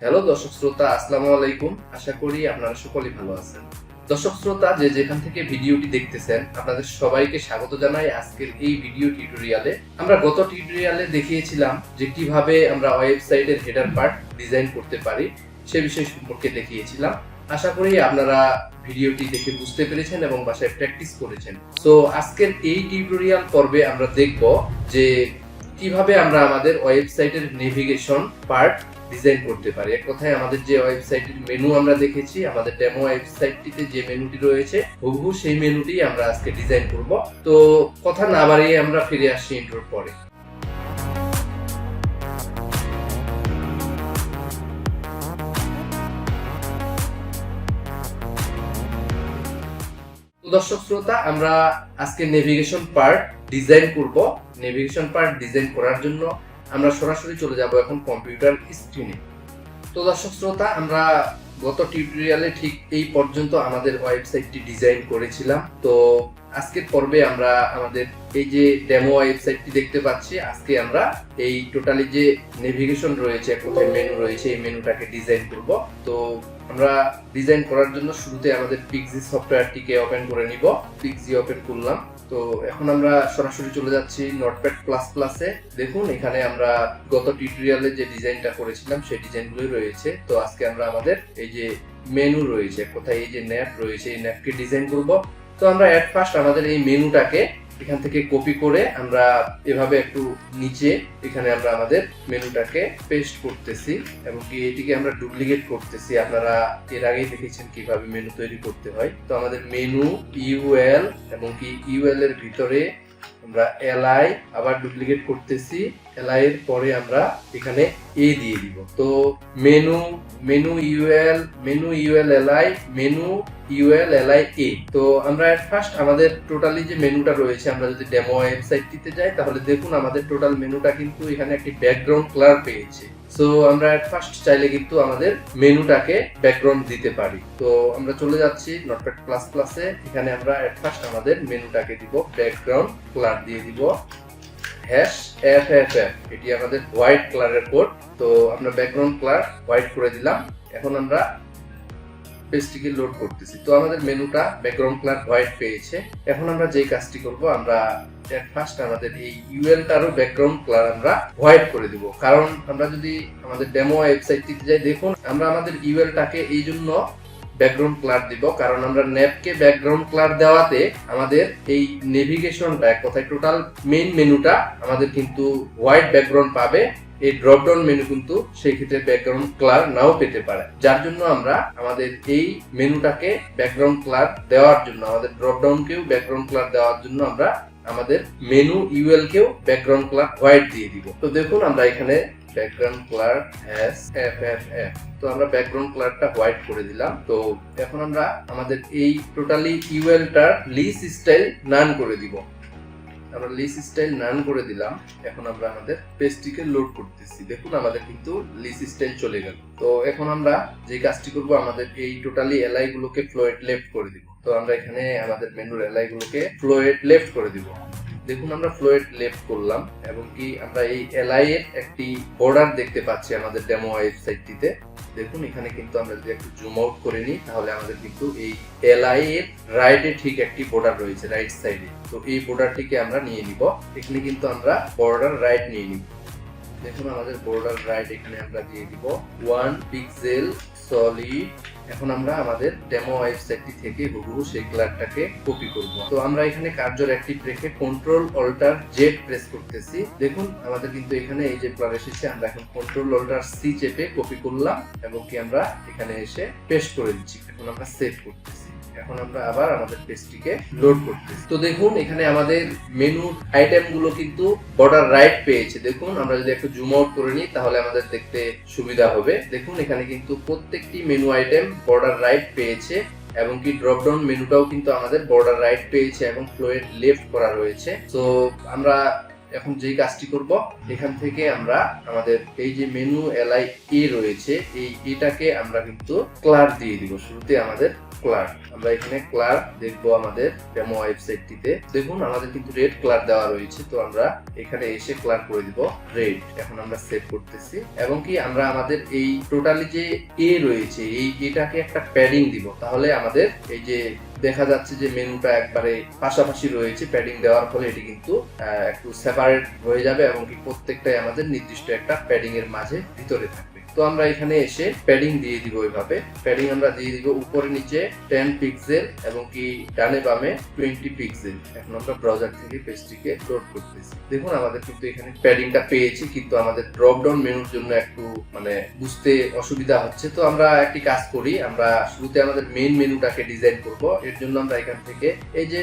Hello দর্শক শ্রোতা, আসসালামু আলাইকুম। আশা করি আপনারা সকলেই ভালো আছেন। দর্শক শ্রোতা, যে যেখান থেকে ভিডিওটি দেখতেছেন, আপনাদের সবাইকে স্বাগত জানাই আজকের এই ভিডিও টিউটোরিয়ালে। আমরা গত টিউটোরিয়ালে দেখিয়েছিলাম যে কিভাবে আমরা ওয়েবসাইটের হেডার পার্ট ডিজাইন করতে পারি, সে বিষয় সম্পর্কে দেখিয়েছিলাম। আশা করি আপনারা ভিডিওটি দেখে বুঝতে পেরেছেন এবং বাসায় প্র্যাকটিস করেছেন। সো আজকের এই টিউটোরিয়াল পর্বে আমরা দেখব যে কিভাবে আমরা আমাদের ওয়েবসাইটের নেভিগেশন পার্ট ডিজাইন করতে পারি। এক কথায় আমাদের যে ওয়েবসাইটের মেনু আমরা দেখেছি, আমাদের ডেমো ওয়েবসাইটটিতে যে মেনুটি রয়েছে হুবহু সেই মেনুটি আমরা আজকে ডিজাইন করব। তো কথা না বাড়িয়ে আমরা ফিরে আসছি ইন্ট্রোর পরে। দর্শক শ্রোতা, আমরা আজকে নেভিগেশন পার্ট ডিজাইন করব। নেভিগেশন পার্ট ডিজাইন করার জন্য আমরা সরাসরি চলে যাব এখন কম্পিউটার স্ক্রিনে। তো দর্শক শ্রোতা, আমরা গত টিউটোরিয়ালে ঠিক এই পর্যন্ত আমাদের ওয়েবসাইটটি ডিজাইন করেছিলাম। তো আজকের পর্বে আমরা আমাদের এই যে ডেমো ওয়েবসাইটটি দেখতে পাচ্ছি, আজকে আমরা এই টোটালি যে নেভিগেশন রয়েছে, কোথায় মেনু রয়েছে, এই মেনুটাকে ডিজাইন করব। তো আমরা ডিজাইন করার জন্য শুরুতে আমাদের পিক্সি সফটওয়্যারটিকে ওপেন করে নিব। পিক্সি ওপেন করলাম। তো এখন আমরা সরাসরি চলে যাচ্ছি নোটপ্যাড প্লাস প্লাসে। দেখুন, এখানে আমরা গত টিউটোরিয়ালে যে ডিজাইনটা করেছিলাম সেই ডিজাইনগুলোই রয়েছে। তো আজকে আমরা আমাদের এই যে মেনু রয়েছে, কোথায় এই যে ন্যাপ রয়েছে, এই ন্যাপকে ডিজাইন করব। তো আমরা এট ফার্স্ট আমাদের এই মেনুটাকে এখান থেকে কপি করে আমরা এভাবে একটু নিচে এখানে আমরা আমাদের মেনুটাকে পেস্ট করতেছি এবং কি এটিকে আমরা ডুপ্লিকেট করতেছি। আপনারা এর আগেই দেখেছেন কিভাবে মেনু তৈরি করতে হয়। তো আমাদের মেনু ইউএল এবং কি ইউএল এর ভিতরে আমরা এলআই আবার ডুপ্লিকেট করতেছি। এলআই এর পরে আমরা এখানে এ দিয়ে দিব। তো menu UL LI, menu UL LI এ। তো আমরা এট ফার্স্ট আমাদের টোটালি যে মেনুটা রয়েছে, আমরা যদি ডেমো ওয়েবসাইটটিতে যাই তাহলে দেখুন আমাদের টোটাল মেনুটা কিন্তু এখানে একটি ব্যাকগ্রাউন্ড কালার পেয়েছে। সো আমরা এট ফার্স্ট চাইলে কিন্তু আমাদের মেনুটাকে ব্যাকগ্রাউন্ড দিতে পারি। তো আমরা চলে যাচ্ছি নোটপ্যাড প্লাস প্লাসে। এখানে আমরা এট ফার্স্ট আমাদের মেনুটাকে দিব ব্যাকগ্রাউন্ড কালার দিয়ে দিব #FFF। এটি আমাদের হোয়াইট কালারের কোড। তো আমরা ব্যাকগ্রাউন্ড কালার হোয়াইট করে দিলাম। এখন আমরা পেজটিকে লোড করতেছি। তো আমাদের মেনুটা ব্যাকগ্রাউন্ড কালার হোয়াইট পেয়েছে। এখন আমরা যেই কাজটি করব, আমরা এট ফার্স্ট আমাদের এই ইউএলটারও ব্যাকগ্রাউন্ড কালার আমরা হোয়াইট করে দিব। কারণ আমরা যদি আমাদের ডেমো ওয়েবসাইটটিতে যাই, দেখুন আমরা আমাদের ইউএলটাকে এই জন্য ব্যাকগ্রাউন্ড কালার দিব কারণ আমরা ন্যাপকে ব্যাকগ্রাউন্ড কালার দেওয়াতে আমাদের এই নেভিগেশনটা, এক কথায় টোটাল মেইন মেনুটা আমাদের কিন্তু হোয়াইট ব্যাকগ্রাউন্ড পাবে। এই ড্রপ ডাউন মেনু কিন্তু সেই ক্ষেত্রে ব্যাকগ্রাউন্ড কালার নাও পেতে পারে। যার জন্য আমরা আমাদের এই মেনুটাকে ব্যাকগ্রাউন্ড কালার দেওয়ার জন্য, আমাদের ড্রপ ডাউনকেও ব্যাকগ্রাউন্ড কালার দেওয়ার জন্য আমরা আমাদের মেনু ইউএল কেও ব্যাকগ্রাউন্ড কালার হোয়াইট দিয়ে দিব। তো দেখুন আমরা এখানে ব্যাকগ্রাউন্ড কালার #FFF। তো আমরা ব্যাকগ্রাউন্ড কালারটা হোয়াইট করে দিলাম। তো এখন আমরা আমাদের এই টোটালি ইউএলটার লিস্ট স্টাইল নান করে দিব। আমরা লিস্ট স্টাইল নান করে দিলাম। এখন আমরা আমাদের পেজটিকে লোড করতেছি। দেখুন আমাদের কিন্তু লিস্ট স্টাইল চলে গেল। তো এখন আমরা যে কাজটি করব, আমাদের এই টোটালি এলআই গুলোকে ফ্লোয়েট লেফট করে দিব। তো আমরা এখানে আমাদের মেনুর এলআই গুলোকে ফ্লোয়েট লেফট করে দিব। দেখুন আমরা ফ্লোয়েট লেফট করলাম এবং কি আমরা এই এলআই এর একটি বর্ডার দেখতে পাচ্ছি আমাদের ডেমো ওয়েবসাইটটিতে। দেখুন এখানে কিন্তু আমরা যদি একটু জুম আউট করে নিই তাহলে আমাদের কিন্তু এই এলআই এর রাইটে ঠিক একটি বর্ডার রয়েছে, রাইট সাইডে। তো এই বর্ডারটিকে আমরা নিয়ে নিব। এখানে কিন্তু আমরা বর্ডার রাইট নিয়ে নিব। দেখুন আমাদের বর্ডার রাইট এখানে আমরা দিয়ে দিব 1 পিক্সেল সলিড। এখন আমরা আমাদের ডেমো ওয়েবসাইটটি থেকে হুবহু সেই কালারটাকে কপি করব। তো আমরা এখানে কার্সর অ্যাক্টিভ রেখে Ctrl-Alt-Z প্রেস করতেছি। দেখুন আমাদের কিন্তু এখানে এই যে কালার এসেছে, আমরা এখন Ctrl-Alt-C চেপে কপি করলাম এবং কি আমরা এখানে এসে পেস্ট করে দিচ্ছি। এখন আমরা সেভ করতেছি। এখন আমরা আবার আমাদের পেজটিকে লোড করতেছি। তো দেখুন এখানে আমাদের মেনু আইটেম গুলো কিন্তু বর্ডার রাইট পেয়েছে। দেখুন আমরা যদি একটু জুম আউট করে নিই তাহলে আমাদের দেখতে সুবিধা হবে। দেখুন এখানে কিন্তু প্রত্যেকটি মেনু আইটেম বর্ডার রাইট পেয়েছে এবং কি ড্রপ ডাউন মেনুটাও কিন্তু আমাদের বর্ডার রাইট পেয়েছে এবং ফ্লোয়েট লেফট করা রয়েছে। তো আমরা এখন যেই কাজটি করব, এখান থেকে আমরা আমাদের এই যে মেনু এলআই এ রয়েছে, এই এটাকে আমরা কিন্তু কালার দিয়ে দিব। শুরুতে আমাদের কালার, আমরা এখানে কালার দেখবো আমাদের ডেমো ওয়েবসাইটটিতে। দেখুন আমাদের কিন্তু রেড কালার দেওয়া রয়েছে, তো আমরা এখানে এসে কালার করে দিব রেড। এখন আমরা সেভ করতেছি এবং কি আমরা আমাদের এই টোটালি যে এ রয়েছে এই এটাকে একটা প্যাডিং দিব, তাহলে আমাদের এই যে দেখা যাচ্ছে যে মেনুটা একবারে পাশাপাশি রয়েছে। প্যাডিং দেওয়ার ফলে এটি কিন্তু একটু সেপারেট হয়ে যাবে এবং কি প্রত্যেকটাই আমাদের নির্দিষ্ট একটা প্যাডিং এর মাঝে ভিতরে থাকবে। তো আমরা এখানে এসে প্যাডিং দিয়ে দিব। এইভাবে প্যাডিং আমরা দিয়ে দিব উপরে নিচে 10 পিক্সেল এবং কি ডানে বামে 20 পিক্সেল। এখন আমরা ব্রাউজার থেকে পেজটিকে লোড করতেছি। দেখুন আমাদের কিন্তু এখানে প্যাডিংটা পেয়েছি, কিন্তু আমাদের ড্রপ ডাউন মেনুর জন্য একটু বুঝতে অসুবিধা হচ্ছে। তো আমরা একটি কাজ করি, আমরা শুরুতে আমাদের মেইন মেনুটাকে ডিজাইন করব। এর জন্য আমরা এখান থেকে এই যে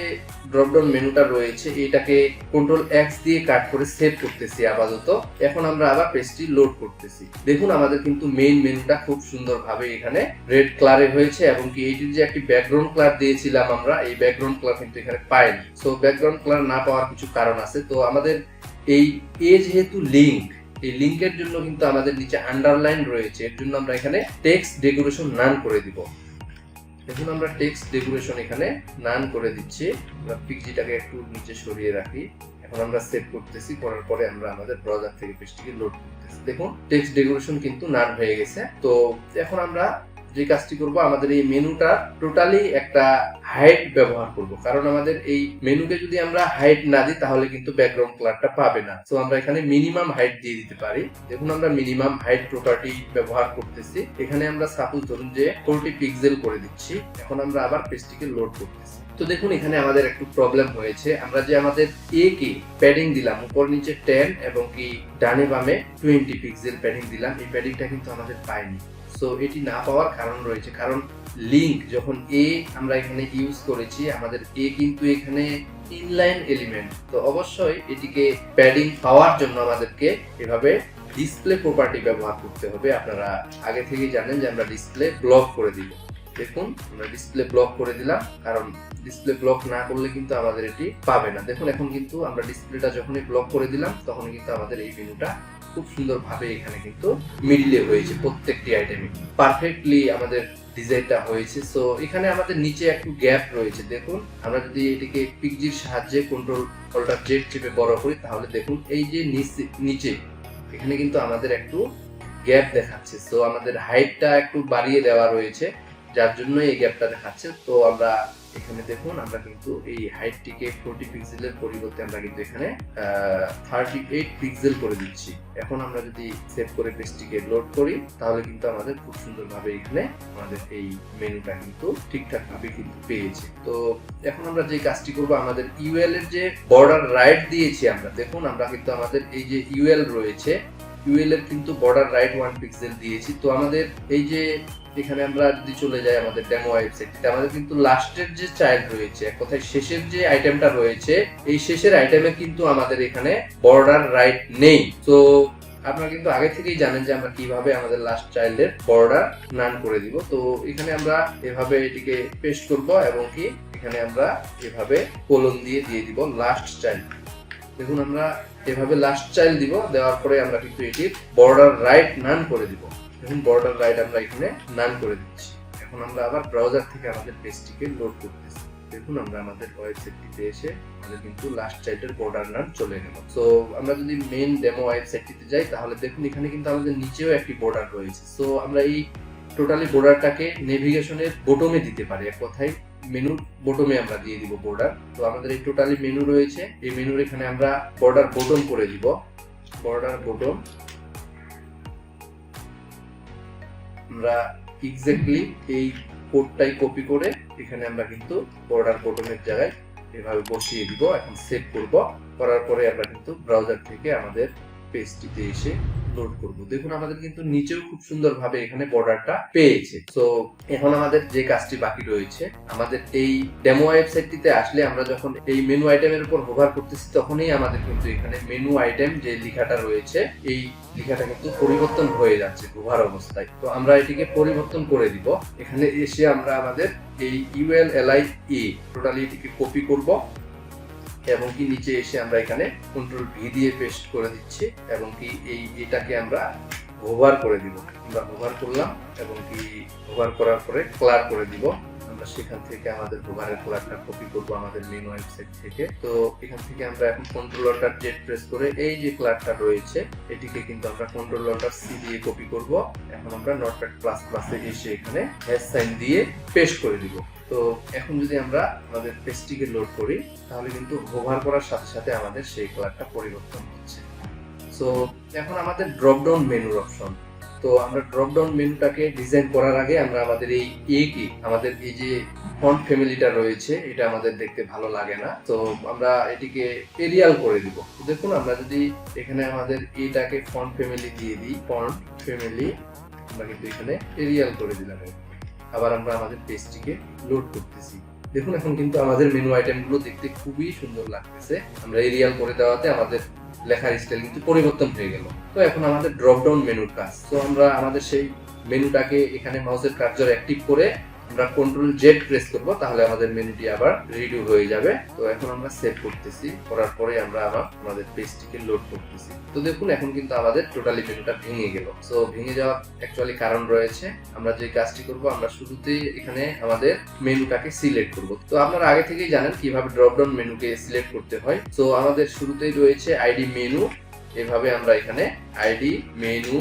ড্রপ ডাউন মেনুটা রয়েছে এটাকে কন্ট্রোল এক্স দিয়ে কাট করে সেভ করতেছি আপাতত। এখন আমরা আবার পেজটি লোড করতেছি। দেখুন আমাদের কিন্তু মেইন মেনুটা খুব সুন্দরভাবে এখানে রেড কালারে হয়েছে এবং কি এইটির যে একটি ব্যাকগ্রাউন্ড কালার দিয়েছিলাম আমরা, এই ব্যাকগ্রাউন্ড কালার কিন্তু এখানে পাইনি। সো ব্যাকগ্রাউন্ড কালার না পাওয়ার কিছু কারণ আছে। তো আমাদের এই যেহেতু লিংক, এই লিংকের জন্য কিন্তু আমাদের নিচে আন্ডারলাইন রয়েছে। এর জন্য আমরা এখানে টেক্সট ডেকোরেশন নান করে দিব। দেখুন আমরা টেক্সট ডেকোরেশন এখানে নান করে দিচ্ছি। আমরা পিকজিটাকে একটু নিচে সরিয়ে রাখি। এখন আমরা সেভ করতেছি, করার পরে আমরা আমাদের ব্রাউজার থেকে পেজটিকে লোড করতেছি। দেখুন টেক্সট ডেকোরেশন কিন্তু নান হয়ে গেছে। তো এখন আমরা যে কাজটি করব, আমাদের এই মেনুটা টোটালি একটা হাইট ব্যবহার করব, কারণ আমাদের এই মেনুকে যদি আমরা হাইট না দিই তাহলে কিন্তু ব্যাকগ্রাউন্ড কালারটা পাবে না। তো আমরা এখানে মিনিমাম হাইট দিয়ে দিতে পারি। দেখুন আমরা মিনিমাম হাইট প্রপার্টি ব্যবহার করতেছি। এখানে আমরা সাপোজ ধরুন যে 40 পিক্সেল করে দিচ্ছি। এখন আমরা আবার পেজটিকে লোড করতেছি। তো দেখুন এখানে আমাদের একটু প্রবলেম হয়েছে। আমরা যে আমাদের এ কে প্যাডিং দিলাম উপর নিচে 10 এবং কি ডানে বামে 20 পিক্সেল প্যাডিং দিলাম, এই প্যাডিংটা কিন্তু আমাদের পাইনি। সো এটি না পাওয়ার কারণ রয়েছে, কারণ লিংক যখন এ আমরা এখানে ইউজ করেছি, আমাদের এ কিন্তু এখানে ইনলাইন এলিমেন্ট। তো অবশ্যই এটিকে প্যাডিং পাওয়ার জন্য আমাদেরকে এভাবে ডিসপ্লে প্রপার্টি ব্যবহার করতে হবে। আপনারা আগে থেকেই জানেন যে আমরা ডিসপ্লে ব্লক করে দিব। দেখুন আমরা ডিসপ্লে ব্লক করে দিলাম, কারণ ডিসপ্লে ব্লক না করলে কিন্তু আমাদের এটি পাবে না। দেখুন এখন কিন্তু আমরা ডিসপ্লেটা যখনই ব্লক করে দিলাম তখন কিন্তু আমাদের এই মেনুটা খুব সুন্দরভাবে এখানে কিন্তু মিডিলে হয়েছে। প্রত্যেকটি আইটেমে পারফেক্টলি আমাদের ডিজাইনটা হয়েছে। সো এখানে আমাদের নিচে একটু গ্যাপ রয়েছে। দেখুন আমরা যদি এটিকে পিকজির সাহায্যে কন্ট্রোল অল্টার জেড চেপে বড় করি তাহলে দেখুন এই যে নিচে এখানে কিন্তু আমাদের একটু গ্যাপ দেখাচ্ছে। সো আমাদের হাইটটা একটু বাড়িয়ে দেওয়া রয়েছে, যার জন্য এই গ্যাপটা দেখাচ্ছে। তো আমরা এখানে দেখুন আমরা কিন্তু এই হাইটটিকে 40 পিক্সেলের পরিবর্তে আমরা কিন্তু এখানে 38 পিক্সেল করে দিচ্ছি। এখন আমরা যদি সেভ করে পেজটিকে লোড করি তাহলে কিন্তু আমাদের খুব সুন্দরভাবে এখানে আমাদের এই মেনুটা কিন্তু ঠিকঠাক ভাবে কিন্তু পেয়েছে। তো এখন আমরা যে কাজটি করব, আমাদের ইউএল এর যে বর্ডার রাইট দিয়েছি আমরা, দেখুন আমরা কিন্তু আমাদের এই যে ইউএল রয়েছে, ইউএল এর কিন্তু বর্ডার রাইট 1 পিক্সেল দিয়েছি। তো আমাদের এই যে এখানে আমরা যদি চলে যাই আমাদের ডেমো ওয়েবসাইটে, আমাদের কিন্তু লাস্টের যে চাইল্ড রয়েছে, এক কথায় শেষের যে আইটেমটা রয়েছে, এই শেষের আইটেমে কিন্তু আমাদের এখানে বর্ডার রাইট নেই। তো আপনারা কিন্তু আগে থেকেই জানেন যে আমরা কিভাবে আমাদের লাস্ট চাইল্ডের বর্ডার নান করে দিব। তো এখানে আমরা এভাবে এটিকে পেস্ট করব এবং কি এখানে আমরা এভাবে কোলন দিয়ে দিব লাস্ট চাইল্ড। দেখুন আমরা এভাবে লাস্ট চাইল্ড দিব, দেওয়ার পরে আমরা কিন্তু এটির বর্ডার রাইট নান করে দিব। দেখুন বর্ডার রাইট আমরা এখানে নান করে দিচ্ছি। এখন আমরা আবার ব্রাউজার থেকে আমাদের পেজটিকে লোড করতেছি। দেখুন আমরা আমাদের ওয়েবসাইটটিতে এসে আমাদের কিন্তু লাস্ট চাইল্ডের বর্ডার নান চলে গেল। সো আমরা যদি মেইন ডেমো ওয়েবসাইটটিতে যাই তাহলে দেখুন এখানে কিন্তু আমাদের নিচেও একটি বর্ডার রয়েছে। সো আমরা এই টোটালি বর্ডারটাকে নেভিগেশনের বটমে দিতে পারি, এক কথায় মেনুর বটমে আমরা দিয়ে দিব বর্ডার। তো আমাদের এই টোটালি মেনু রয়েছে, এই মেনুর এখানে আমরা বর্ডার বটম করে দিব। বর্ডার বটম আমরা এক্স্যাক্টলি এই কোডটাই কপি করে এখানে আমরা কিন্তু বর্ডার বটমের জায়গায় এভাবে বসিয়ে দিব। এখন সেভ করব, করার পরে আমরা কিন্তু ব্রাউজার থেকে আমাদের পেজটিতে এসে লোড করব। দেখুন আমাদের কিন্তু নিচেও খুব সুন্দরভাবে এখানে বর্ডারটা পেয়েছে। তো এখন আমাদের যে কাজটি বাকি রয়েছে, আমাদের এই ডেমো ওয়েবসাইটটিতে আসলে আমরা যখন এই মেনু আইটেমের উপর হোভার করতেছি তখনই আমাদের কিন্তু এখানে মেনু আইটেম যে লেখাটা রয়েছে এই লেখাটা কিন্তু পরিবর্তন হয়ে যাচ্ছে হোভার অবস্থায়। তো আমরা এটিকে পরিবর্তন করে দিব। এখানে এসে আমরা আমাদের এই ULLIE টোটালি এটিকে কপি করব এবং কি নিচে এসে আমরা এখানে কন্ট্রোল ভি দিয়ে পেস্ট করে দিচ্ছি এবং কি এটাকে আমরা হোভার করে দিব। আমরা হোভার করলাম এবং কি হোভার করার পরে ক্লার করে দিব। আমরা সেখান থেকে আমাদের হোভারের কালারটা কপি করব আমাদের মেন ওয়েবসাইট থেকে। তো এখান থেকে আমরা এখন কন্ট্রোল অল্টার জেড প্রেস করে এই যে কালারটা রয়েছে এটিকে কিন্তু আমরা কন্ট্রোল অল্টার সি দিয়ে কপি করব। এখন আমরা নোটপ্যাড প্লাস প্লাসে এসে এখানে হ্যাশ সাইন দিয়ে পেস্ট করে দিব। তো এখন যদি আমরা আমাদের পেজটিকে লোড করি তাহলে কিন্তু হোভার করার সাথে সাথে আমাদের সেই কালারটা পরিবর্তন হচ্ছে। সো এখন আমাদের ড্রপ ডাউন মেনুর অপশন। তো আমরা ড্রপ ডাউন মেনুটাকে ডিজাইন করার আগে আমরা আমাদের আমাদের এই যে ফন্ট ফ্যামিলিটা রয়েছে এটা আমাদের দেখতে ভালো লাগে না, তো আমরা এটিকে এরিয়াল করে দিব। তো দেখুন আমরা যদি এখানে আমাদের এটাকে ফন্ট ফ্যামিলি দিয়ে দিই, ফন্ট ফ্যামিলি আমরা কিন্তু এখানে এরিয়াল করে দিলাম। আবার আমরা আমাদের পেজটিকে লোড করতেছি। দেখুন এখন কিন্তু আমাদের মেনু আইটেমগুলো দেখতে খুবই সুন্দর লাগতেছে। আমরা এরিয়াল করে দেওয়াতে আমাদের লেখার স্টাইল কিন্তু পরিবর্তন হয়ে গেল। তো এখন আমাদের ড্রপ ডাউন মেনুর কাজ। তো আমরা আমাদের সেই মেনুটাকে এখানে মাউসের কার্সর অ্যাক্টিভ করে আমরা কন্ট্রোল জেড প্রেস করব, তাহলে আমাদের মেনুটি আবার রিডু হয়ে যাবে। তো এখন আমরা সেভ করতেছি, করার পরে আমরা আবার আমাদের পেজটিকে লোড করতেছি। তো দেখুন এখন কিন্তু আমাদের টোটালি মেনুটা ভেঙে গেল। সো ভেঙে যাওয়ার অ্যাকচুয়ালি কারণ রয়েছে। আমরা যে কাজটি করব আমরা শুরুতেই এখানে আমাদের মেনুটাকে সিলেক্ট করব। তো আপনারা আগে থেকেই জানেন কিভাবে ড্রপ ডাউন মেনুকে সিলেক্ট করতে হয়। তো আমাদের শুরুতেই রয়েছে আইডি মেনু। এভাবে আমরা এখানে আইডি মেনু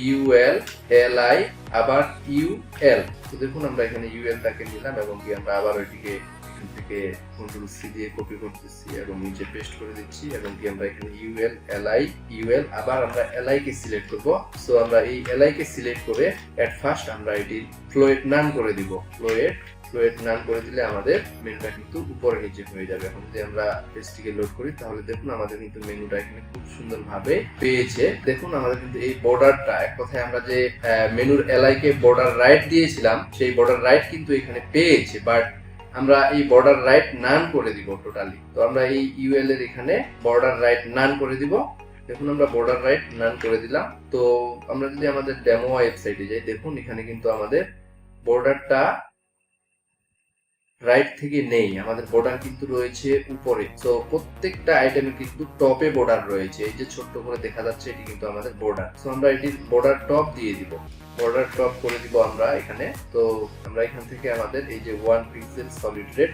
ইউএল এলআই আবার ইউএল। তো দেখুন আমরা এখানে ইউএলটাকে নিলাম এবং কি আমরা আবার ওইটিকে এখান থেকে কন্ট্রোল সি দিয়ে কপি করতেছি এবং নিচে পেস্ট করে দিচ্ছি এবং কি আমরা এখানে ইউএল এলআই ইউএল আবার আমরা এলআই কে সিলেক্ট করব। সো আমরা এই এলআই কে সিলেক্ট করে এট ফার্স্ট আমরা এটি ফ্লোয়েট নান করে দিব। ফ্লোয়েট নান করে দিলে আমাদের মেনুটা কিন্তু উপরে নিচে হয়ে যাবে। এখন যদি আমরা পেজটিকে লোড করি তাহলে দেখুন আমাদের কিন্তু মেনুটা এখানে খুব সুন্দরভাবে পেয়েছে। দেখুন আমাদের কিন্তু এই বর্ডারটা, এক কথায় আমরা যে মেনুর এলআই কে বর্ডার রাইট দিয়েছিলাম সেই বর্ডার রাইট কিন্তু এখানে পেয়েছে, বাট আমরা এই বর্ডার রাইট নান করে দিব টোটালি। তো আমরা এই ইউএল এর এখানে বর্ডার রাইট নান করে দিব। দেখুন আমরা বর্ডার রাইট নান করে দিলাম। তো আমরা যদি আমাদের ডেমো ওয়েবসাইটে যাই দেখুন এখানে কিন্তু আমাদের বর্ডারটা রাইট থেকে নেই, আমাদের বর্ডার কিন্তু রয়েছে উপরে। তো প্রত্যেকটা আইটেমে কিন্তু টপে বর্ডার রয়েছে। এই যে ছোট্ট করে দেখা যাচ্ছে এটি কিন্তু আমাদের বর্ডার। তো আমরা এটির বর্ডার টপ দিয়ে দিব, বর্ডার টপ করে দিব আমরা এখানে। তো আমরা এখান থেকে আমাদের এই যে 1 পিক্সেল সলিড রেড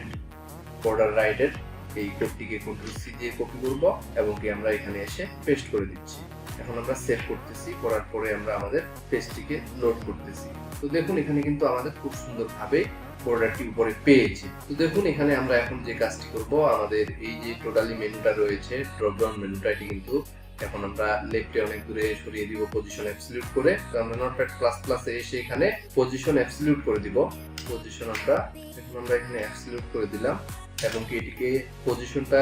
বর্ডার রাইটের এই কোডটিকে কন্ট্রোল সি দিয়ে কপি করব এবং কি আমরা এখানে এসে পেস্ট করে দিচ্ছি। এখন আমরা সেভ করতেছি, করার পরে আমরা আমাদের পেজটিকে লোড করতেছি। তো দেখুন এখানে কিন্তু আমাদের খুব সুন্দরভাবে বর্ডারটি উপরে পেয়েছে। তো দেখুন এখানে আমরা এখন যে কাজটি করব, আমাদের এই যে টোটালি মেনুটা রয়েছে ড্রপ ডাউন মেনুটা, এটি কিন্তু এখন আমরা লেফটে অনেক দূরে সরিয়ে দিব পজিশন অ্যাবসলিউট করে। তো আমরা নোটপ্যাড প্লাস প্লাসে এসে এখানে পজিশন অ্যাবসলিউট করে দিব। পজিশন আমরা এখানে অ্যাবসলিউট করে দিলাম এবং কি এটিকে পজিশনটা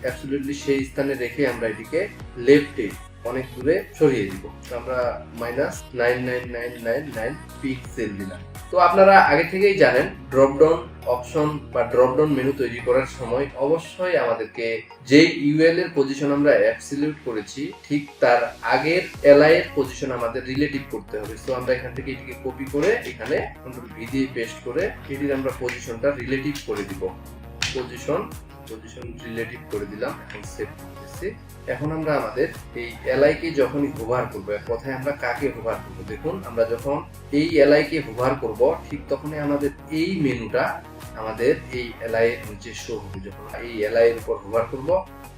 অ্যাবসলিউটলি সেই স্থানে রেখে আমরা এটিকে লেফটে অনেক দূরে সরিয়ে দিব। তো আমরা -99999 পিক্সেল দিলাম। তো আপনারা আগে থেকেই জানেন ড্রপ ডাউন অপশন বা ড্রপ ডাউন মেনু তৈরি করার সময় অবশ্যই আমাদেরকে যে ইউএল এর পজিশন আমরা অ্যাবসলিউট করেছি ঠিক তার আগের এলআই এর পজিশন আমাদের রিলেটিভ করতে হবে। সো আমরা এখান থেকে এটিকে কপি করে এখানে কন্ট্রোল ভি দিয়ে পেস্ট করে এটির আমরা পজিশনটা রিলেটিভ করে দিব। পজিশন রিলেটিভ করে দিলাম। এখন সেভ করতেছি। এখন আমরা আমাদের এই এলআই কে যখনই হোভার করব, এক কথায় আমরা কাকে হোভার করব, দেখুন আমরা যখন এই এলআই কে হোভার করব ঠিক তখনই আমাদের এই মেনুটা আমাদের এই এলআই এর নিচে শো হবে। যখন এই এলআই এর উপর হোভার করব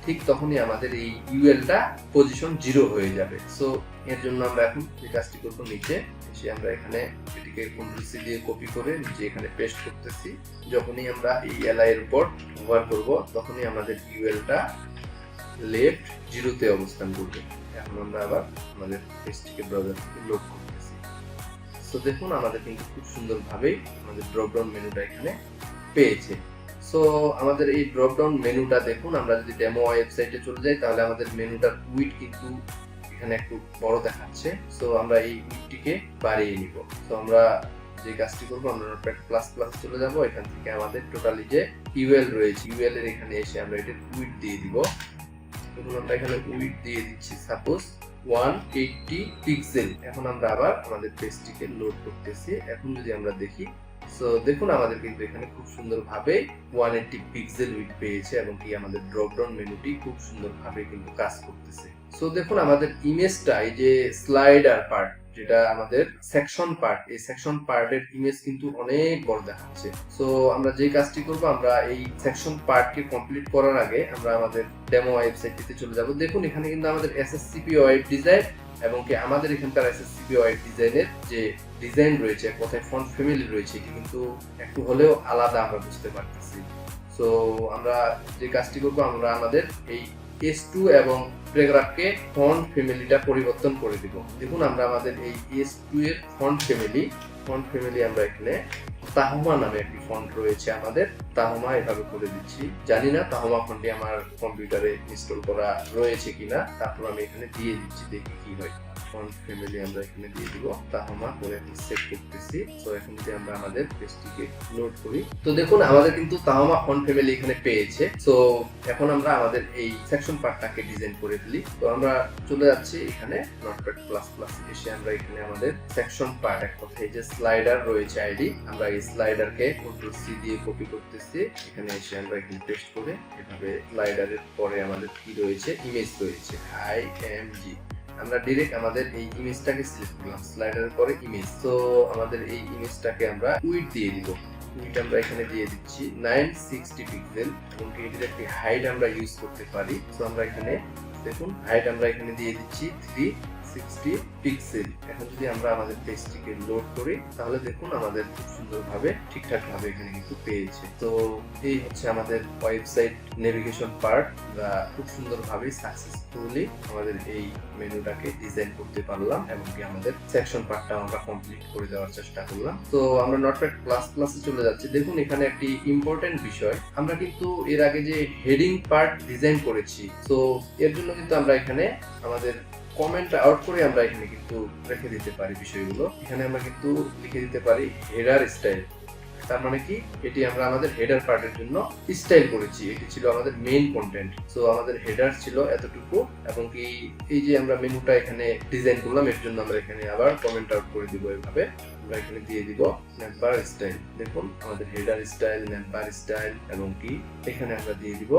ঠিক তখনই আমাদের এই ইউএলটা পজিশন 0 হয়ে যাবে। সো এর জন্য আমরা এখন যে কাজটি করব, নিচে এসে আমরা এখানে এটিকে কন্ট্রোল সি দিয়ে কপি করে নিচে এখানে পেস্ট করতেছি। যখনই আমরা এই এলআই এর উপর হোভার করব তখনই আমাদের ইউএলটা লেফট 0 তে অবস্থান করবে। এখন আমরা আবার আমাদের পেজটিকে ব্রাউজার থেকে লোড করতেছি। সো দেখুন আমাদের কিন্তু খুব সুন্দরভাবে আমাদের ড্রপ ডাউন মেনুটা এখানে পেয়েছে। সো আমাদের এই ড্রপ ডাউন মেনুটা দেখুন, আমরা যদি ডেমো ওয়েবসাইটে চলে যাই তাহলে আমাদের মেনুটার উইডথ কিন্তু এখানে একটু বড় দেখাচ্ছে। সো আমরা এই উইডথটিকে বাড়িয়ে নিব। সো আমরা যে কাজটি করব, আমরা নোটপ্যাড প্লাস প্লাস চলে যাব। এখান থেকে আমাদের টোটালি যে ইউএল রয়েছে ইউএল এর এখানে এসে আমরা এটার উইডথ দিয়ে দিব। এখন আমরা এখানে উইডথ দিয়ে দিচ্ছি সাপোজ 180 পিক্সেল। এখন আমরা আবার আমাদের পেজটিকে লোড করতেছি। এখন যদি আমরা দেখি, সো দেখুন আমাদের কিন্তু এখানে খুব সুন্দরভাবে 180 পিক্সেল উইডথ পেয়েছে এবং কি আমাদের ড্রপ ডাউন মেনুটি খুব সুন্দরভাবে কিন্তু কাজ করতেছে। সো দেখুন আমাদের ইমেজটা এই যে স্লাইডার পার্ট যেটা আমাদের সেকশন পার্ট, এই সেকশন পার্টের ইমেজ কিন্তু অনেক বড় দেখাচ্ছে। সো আমরা যে কাজটি করব, আমরা এই সেকশন পার্টকে কমপ্লিট করার আগে আমরা আমাদের ডেমো ওয়েবসাইটটিতে চলে যাব। দেখুন এখানে কিন্তু আমাদের এসএসসিপি ওয়েব ডিজাইন এবং কি আমাদের এখানকার এসএসসিপি ওয়েব ডিজাইনের যে ডিজাইন রয়েছে, কোথায় ফন্ট ফ্যামিলি রয়েছে, এটি কিন্তু একটু হলেও আলাদা আমরা বুঝতে পারতেছি। সো আমরা যে কাজটি করব, আমরা আমাদের এই S2 এবং প্যারাগ্রাফকে ফন্ট ফ্যামিলিটা পরিবর্তন করে দিব। দেখুন আমরা আমাদের এই S2 এর ফন্ট ফ্যামিলি আমরা এখানে তাহমা নামে একটি ফন্ট রয়েছে, আমাদের তাহমা এভাবে করে দিচ্ছি। জানি না তাহমা ফন্টটি আমার কম্পিউটারে ইনস্টল করা রয়েছে কিনা, তারপর আমি এখানে দিয়ে দিচ্ছি, দেখি কি হয়। ফন্ট ফ্যামিলি আমরা এখানে দিয়ে দিব তাহমা করে সেট করতেছি। তো এখন যদি আমরা আমাদের পেজটিকে লোড করি, তো দেখুন আমাদের কিন্তু তাহমা ফন্ট ফ্যামিলি এখানে পেয়েছে। তো এখন আমরা আমাদের এই সেকশন পার্টটাকে ডিজাইন করে ফেলি। তো আমরা চলে যাচ্ছি এখানে নোটপ্যাড প্লাস প্লাস এসে আমরা এখানে আমাদের সেকশন পার্ট, এক কথায় যে স্লাইডার রয়েছে আইডি, আমরা এই স্লাইডারকে কন্ট্রোল সি দিয়ে কপি করতেছি। এখানে এসে আমরা এখানে পেস্ট করে এভাবে স্লাইডারের পরে আমাদের কি রয়েছে, ইমেজ রয়েছে IMG। আমরা ডাইরেক্ট আমাদের এই ইমেজটাকে সিলেক্ট করলাম, স্লাইডারের পরে ইমেজ। তো আমাদের এই ইমেজটাকে আমরা উইডথ দিয়ে দিব। উইডথ আমরা এখানে দিয়ে দিচ্ছি 960 পিক্সেল এবং এটির একটি হাইট আমরা ইউজ করতে পারি। তো আমরা এখানে দেখুন হাইট আমরা এখানে দিয়ে দিচ্ছি 360 পিক্সেল। এখন যদি আমরা আমাদের পেজটিকে লোড করি, তাহলে দেখুন আমাদের খুব সুন্দরভাবে ঠিকঠাক ভাবে এখানে কিন্তু পেয়েছে। তো এই হচ্ছে আমাদের ওয়েবসাইট নেভিগেশন পার্ট। আমরা খুব সুন্দরভাবে সাকসেসফুলি আমাদের এই মেনুটাকে ডিজাইন করতে পারলাম এবং কি আমাদের সেকশন পার্টটা আমরা কমপ্লিট করে দেওয়ার চেষ্টা করলাম। তো আমরা নোটপ্যাড প্লাস প্লাসে চলে যাচ্ছি। দেখুন এখানে একটি ইম্পর্টেন্ট বিষয়, আমরা কিন্তু এর আগে যে হেডিং পার্ট ডিজাইন করেছি, তো এর জন্য কিন্তু আমরা এখানে আমাদের কমেন্ট আউট করে আমরা এখানে কিন্তু রেখে দিতে পারি বিষয়গুলো। এখানে আমরা কিন্তু লিখে দিতে পারি হেডার স্টাইল। তার মানে কি, এটি আমরা আমাদের হেডার পার্টের জন্য স্টাইল করেছি। এটি ছিল আমাদের মেইন কন্টেন্ট। সো আমাদের হেডার ছিল এতটুকু এবং কি এই যে আমরা মেনুটা এখানে ডিজাইন করলাম, এর জন্য আমরা এখানে আবার কমেন্ট আউট করে দিব। এভাবে আমরা এখানে দিয়ে দিব নেটবার স্টাইল। দেখুন আমাদের হেডার স্টাইল, নেটবার স্টাইল এবং কি এখানে আমরা দিয়ে দিব।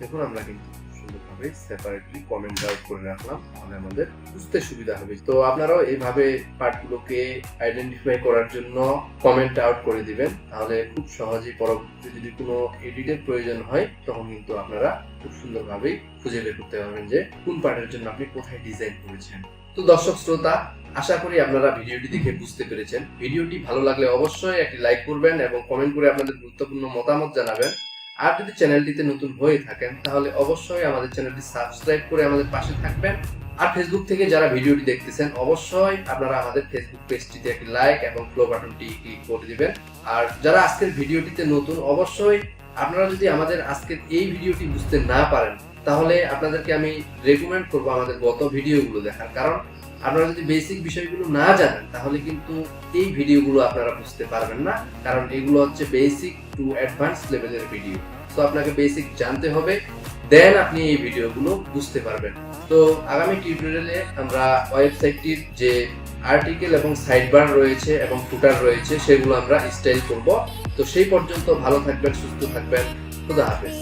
দেখুন আমরা কিন্তু সুন্দরভাবে সেপারেটলি কমেন্ট আউট করে রাখলাম, তাহলে আমাদের বুঝতে সুবিধা হবে। তো আপনারাও এইভাবে পার্টগুলোকে আইডেন্টিফাই করার জন্য কমেন্ট আউট করে দিবেন, তাহলে খুব সহজেই পরবর্তীতে যদি কোনো এডিটের প্রয়োজন হয়, তখন কিন্তু আপনারা খুব সুন্দরভাবেই খুঁজে বের করতে পারবেন যে কোন পার্টের জন্য আপনি কোথায় ডিজাইন করেছেন। তো দর্শক শ্রোতা, আশা করি আপনারা ভিডিওটি দেখে বুঝতে পেরেছেন। ভিডিওটি ভালো লাগলে অবশ্যই একটি লাইক করবেন এবং কমেন্ট করে আপনাদের গুরুত্বপূর্ণ মতামত জানাবেন। আর যদি চ্যানেলটিতে নতুন হয়ে থাকেন, তাহলে অবশ্যই আমাদের চ্যানেলটি সাবস্ক্রাইব করে আমাদের পাশে থাকবেন। আর ফেসবুক থেকে যারা ভিডিওটি দেখতেছেন, অবশ্যই আপনারা আমাদের ফেসবুক পেজটিতে একটি লাইক এবং ফলো বাটনটি ক্লিক করে দিবেন। আর যারা আজকের ভিডিওটিতে নতুন, অবশ্যই আপনারা যদি আমাদের আজকের এই ভিডিওটি বুঝতে না পারেন, তাহলে আপনাদেরকে আমি রেকমেন্ড করব আমাদের গত ভিডিওগুলো দেখার। কারণ আপনারা যদি বেসিক বিষয়গুলো না জানেন, তাহলে কিন্তু এই ভিডিওগুলো আপনারা বুঝতে পারবেন না, কারণ এগুলো হচ্ছে বেসিক টু অ্যাডভান্স লেভেলের ভিডিও। সো আপনাকে বেসিক জানতে হবে, দেন আপনি এই ভিডিওগুলো বুঝতে পারবেন। তো আগামী টিউটোরিয়ালে আমরা ওয়েবসাইটটির যে আর্টিকেল এবং সাইডবার রয়েছে এবং ফুটার রয়েছে, সেগুলো আমরা স্টাইল করব। তো সেই পর্যন্ত ভালো থাকবেন, সুস্থ থাকবেন। খুদা হাফেজ।